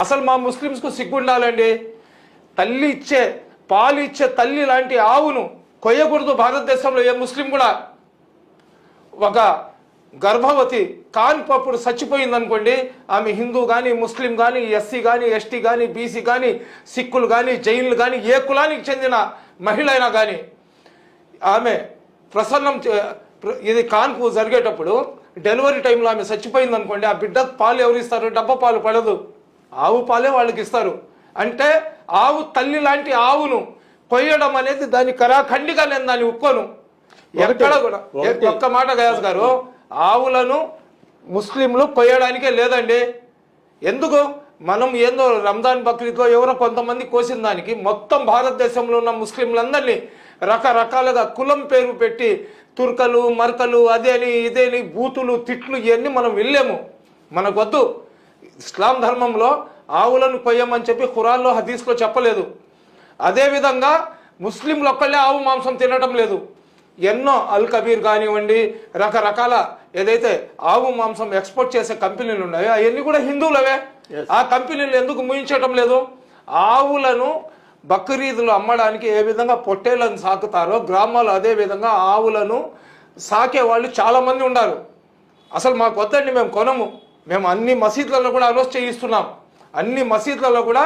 అసలు మా ముస్లిమ్స్కు సిగ్గుండాలండి. తల్లి ఇచ్చే పాలు ఇచ్చే తల్లి లాంటి ఆవును కొయ్యకూడదు భారతదేశంలో. ఏ ముస్లిం కూడా ఒక గర్భవతి కాన్పప్పుడు చచ్చిపోయింది అనుకోండి, ఆమె హిందూ కానీ ముస్లిం కానీ ఎస్సీ కానీ ఎస్టీ కానీ బీసీ కానీ సిక్కులు కానీ జైన్లు కానీ ఏ కులానికి చెందిన మహిళ అయినా కానీ ఆమె ప్రసన్నం ఇది కాన్పు జరిగేటప్పుడు డెలివరీ టైంలో ఆమె చచ్చిపోయింది అనుకోండి, ఆ బిడ్డ పాలు ఎవరు ఇస్తారు? డబ్బా పాలు పడదు, ఆవు పాలే వాళ్ళకి ఇస్తారు. అంటే ఆవు తల్లి లాంటి ఆవును కొయ్యడం అనేది దాని కరాఖండిగా నేను దాన్ని ఒప్పుకోను. ఎక్కడ కూడా ఒక్క మాట గయాస్ గారు, ఆవులను ముస్లింలు కొయ్యడానికే లేదండి. ఎందుకు? మనం ఏందో రంజాన్ బక్రీద్లో ఎవరో కొంతమంది కోసిన దానికి మొత్తం భారతదేశంలో ఉన్న ముస్లింలందరినీ రకరకాలుగా కులం పేరు పెట్టి తుర్కలు మర్కలు అదేని ఇదేని బూతులు తిట్లు ఇవన్నీ మనం వెళ్ళాము. మనకొద్దు. ఇస్లాం ధర్మంలో ఆవులను కొయ్యమని చెప్పి ఖురాన్లో హదీస్లో చెప్పలేదు. అదేవిధంగా ముస్లింలు ఒక్కళ్ళే ఆవు మాంసం తినడం లేదు. ఎన్నో అల్ కబీర్ కానివ్వండి, రకరకాల ఏదైతే ఆవు మాంసం ఎక్స్పోర్ట్ చేసే కంపెనీలు ఉన్నాయో అవన్నీ కూడా హిందువులవే. ఆ కంపెనీలు ఎందుకు ముయించడం లేదు? ఆవులను బక్రీదులు అమ్మడానికి ఏ విధంగా పొట్టేళ్లను సాకుతారో గ్రామాలు అదే విధంగా ఆవులను సాకే వాళ్ళు చాలామంది ఉన్నారు. అసలు మాకు వద్దండి, మేము కొనము. మేము అన్ని మసీదులలో కూడా అనౌన్స్ చేయిస్తున్నాం. అన్ని మసీదులలో కూడా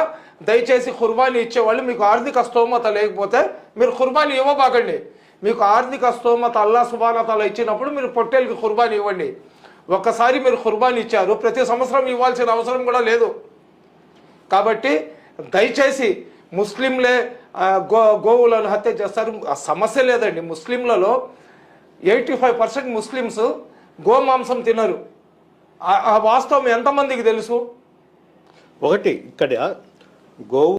దయచేసి ఖుర్బానీ ఇచ్చేవాళ్ళు మీకు ఆర్థిక స్తోమత లేకపోతే మీరు ఖుర్బానీ ఇవ్వబాకండి. మీకు ఆర్థిక స్తోమత అల్లా సుబ్హానహు వ తఆలా ఇచ్చినప్పుడు మీరు పొట్టేళ్ళకి ఖుర్బానీ ఇవ్వండి. ఒక్కసారి మీరు ఖుర్బానీ ఇచ్చారు, ప్రతి సంవత్సరం ఇవ్వాల్సిన అవసరం కూడా లేదు. కాబట్టి దయచేసి ముస్లింలే గోవులను హత్య చేస్తారు, సమస్య లేదండి. ముస్లింలలో 85% ముస్లిమ్స్ గోమాంసం తినరు. ఆ వాస్తవం ఎంతమందికి తెలుసు? ఒకటి ఇక్కడ గోవు